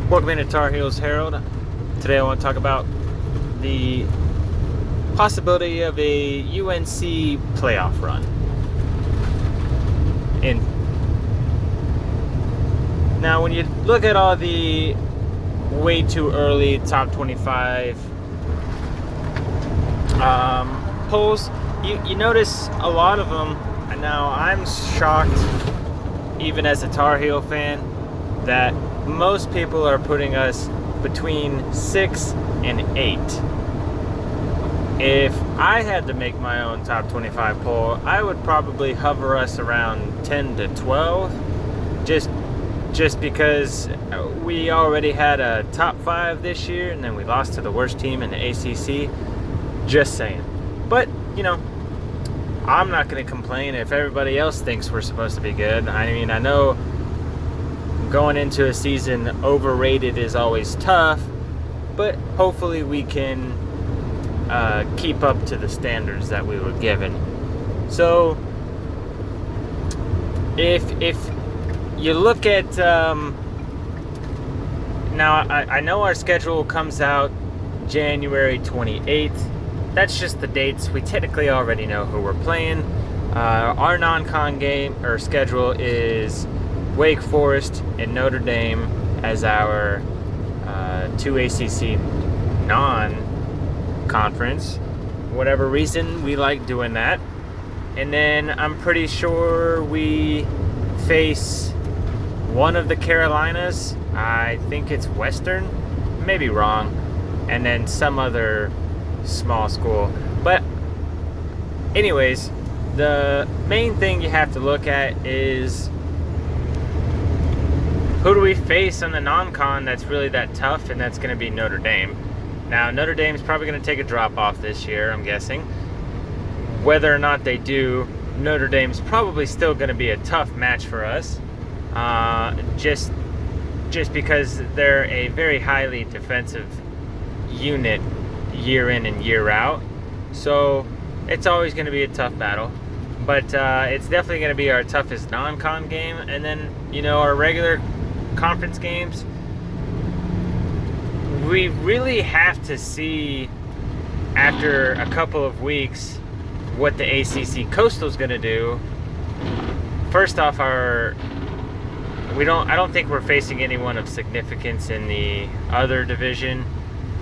Welcome into Tar Heels Herald. Today I want to talk about the possibility of a UNC playoff run. And now when you look at all the way too early top 25 polls, you notice a lot of them. And now I'm shocked, even as a Tar Heel fan, that most people are putting us between 6 and 8. If I had to make my own top 25 poll, I would probably hover us around 10 to 12, just because we already had a top 5 this year, and then we lost to the worst team in the ACC. Just saying. But, I'm not going to complain if everybody else thinks we're supposed to be good. I mean, I know going into a season overrated is always tough, but hopefully we can keep up to the standards that we were given. So if you look at now, I know our schedule comes out January 28th. That's just the dates. We technically already know who we're playing. Our non-con game or schedule is Wake Forest and Notre Dame as our two ACC non-conference. Whatever reason, we like doing that. And then I'm pretty sure we face one of the Carolinas. I think it's Western, maybe wrong, and then some other small school. But anyways, the main thing you have to look at is who do we face on the non-con that's really that tough, and that's going to be Notre Dame. Now, Notre Dame's probably going to take a drop-off this year, I'm guessing. Whether or not they do, Notre Dame's probably still going to be a tough match for us. Just because they're a very highly defensive unit year in and year out. So it's always going to be a tough battle. But it's definitely going to be our toughest non-con game. And then, our regular conference games, we really have to see after a couple of weeks what the ACC Coastal's going to do. First off, I don't think we're facing anyone of significance in the other division.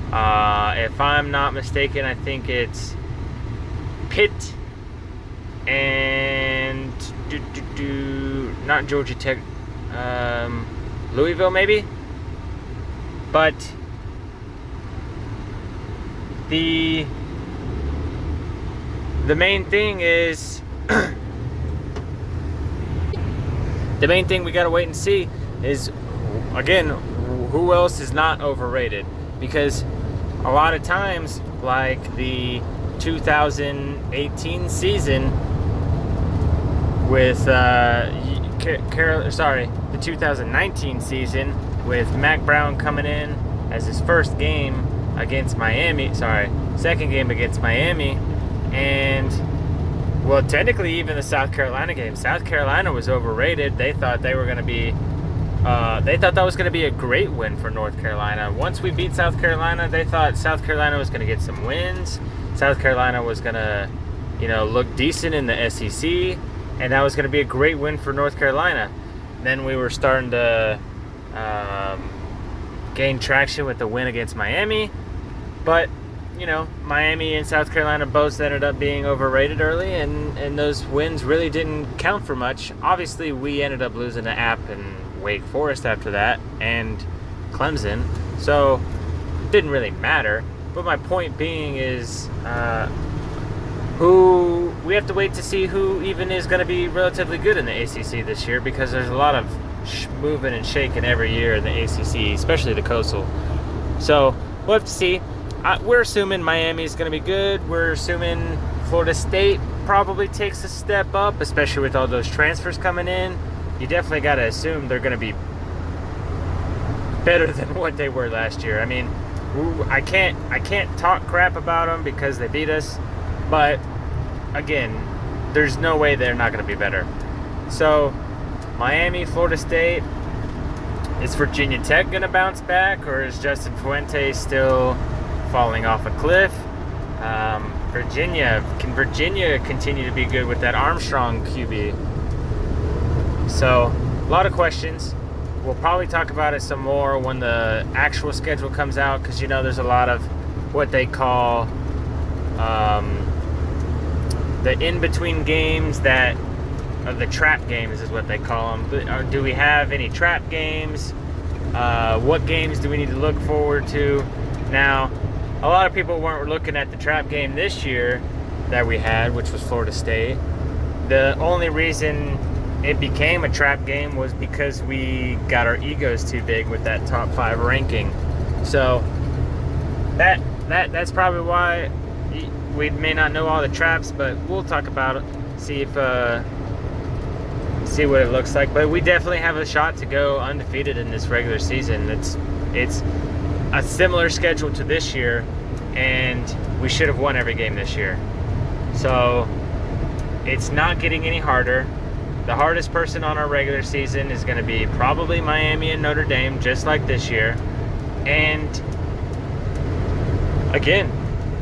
If I'm not mistaken, I think it's Pitt and not Georgia Tech, Louisville maybe. But the main thing is the main thing we gotta wait and see is, again, who else is not overrated. Because a lot of times, like the 2018 season with the 2019 season with Mac Brown coming in as his first game against Miami, second game against Miami, and well, technically even the South Carolina game. South Carolina was overrated. They thought they were going to be they thought that was going to be a great win for North Carolina. Once we beat South Carolina, they thought South Carolina was going to get some wins. South Carolina was going to, look decent in the SEC, and that was going to be a great win for North Carolina. Then we were starting to gain traction with the win against Miami, but Miami and South Carolina both ended up being overrated early, and those wins really didn't count for much. Obviously, we ended up losing to App and Wake Forest after that, and Clemson, so it didn't really matter. But my point being is, who we have to wait to see who even is going to be relatively good in the ACC this year, because there's a lot of moving and shaking every year in the ACC, especially the Coastal. So we'll have to see. We're assuming Miami's going to be good. We're assuming Florida State probably takes a step up, especially with all those transfers coming in. You definitely got to assume they're going to be better than what they were last year. I mean, I can't talk crap about them because they beat us, but again, there's no way they're not going to be better. So Miami, Florida State, Is Virginia Tech going to bounce back, or is Justin Fuente still falling off a cliff? Can Virginia continue to be good with that Armstrong QB? So, a lot of questions. We'll probably talk about it some more when the actual schedule comes out, because there's a lot of what they call the in-between games that the trap games is what they call them. Do we have any trap games? What games do we need to look forward to? Now, a lot of people weren't looking at the trap game this year that we had, which was Florida State. The only reason it became a trap game was because we got our egos too big with that top 5 ranking. So that's probably why we may not know all the traps, but we'll talk about it, see what it looks like. But we definitely have a shot to go undefeated in this regular season. It's a similar schedule to this year, and we should have won every game this year. So it's not getting any harder. The hardest person on our regular season is going to be probably Miami and Notre Dame, just like this year. And again,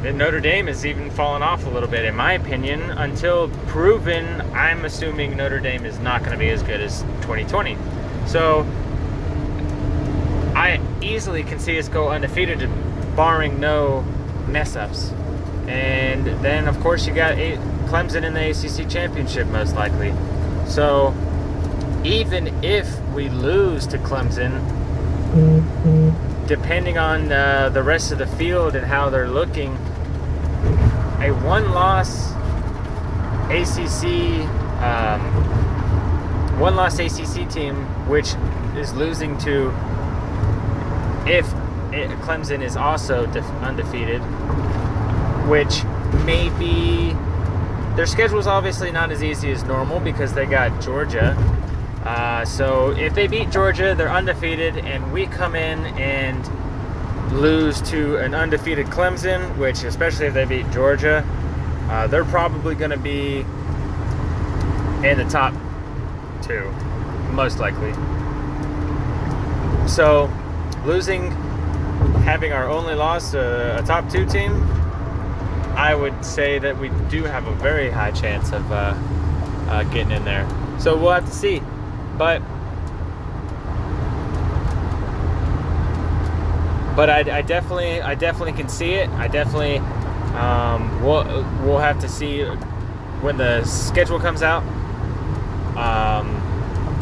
Notre Dame has even fallen off a little bit, in my opinion. Until proven, I'm assuming Notre Dame is not going to be as good as 2020. So I easily can see us go undefeated, barring no mess-ups. And then, of course, you got Clemson in the ACC championship, most likely. So even if we lose to Clemson, depending on the rest of the field and how they're looking, a one-loss ACC team, which is losing to, if Clemson is also undefeated, which may be, their schedule is obviously not as easy as normal because they got Georgia. So if they beat Georgia, they're undefeated, and we come in and lose to an undefeated Clemson, which, especially if they beat Georgia, they're probably going to be in the top 2, most likely. So having our only loss, a top 2 team, I would say that we do have a very high chance of getting in there. So we'll have to see. But I definitely can see it. I definitely we'll have to see when the schedule comes out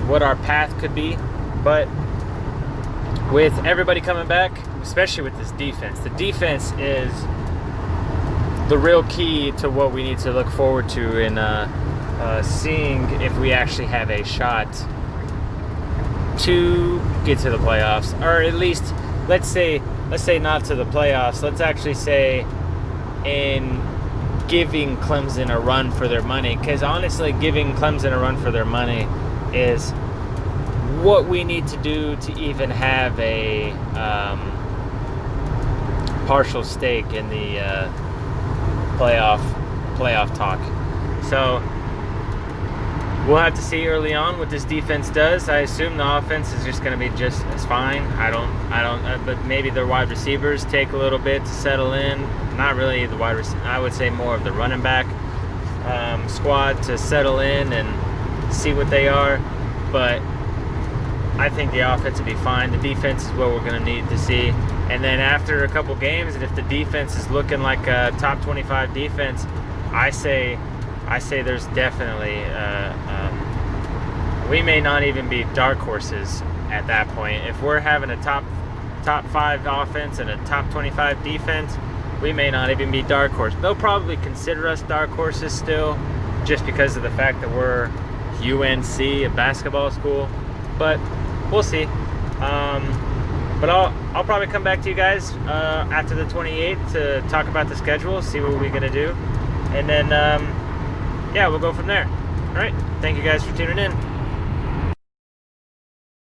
what our path could be. But with everybody coming back, especially with this defense, the defense is the real key to what we need to look forward to in seeing if we actually have a shot to get to the playoffs, or at least let's say not to the playoffs. Let's actually say in giving Clemson a run for their money, because honestly, giving Clemson a run for their money is what we need to do to even have a partial stake in the playoff talk. So we'll have to see early on what this defense does. I assume the offense is just going to be just as fine. I don't. But maybe their wide receivers take a little bit to settle in. Not really the wide receiver. I would say more of the running back squad to settle in and see what they are. But I think the offense will be fine. The defense is what we're going to need to see. And then after a couple games, and if the defense is looking like a top 25 defense, I say there's definitely we may not even be dark horses at that point. If we're having a top 5 offense and a top 25 defense, we may not even be dark horse. They'll probably consider us dark horses still, just because of the fact that we're UNC, a basketball school. But we'll see. But I'll probably come back to you guys after the 28th to talk about the schedule, see what we're gonna do, and then we'll go from there. All right. Thank you guys for tuning in.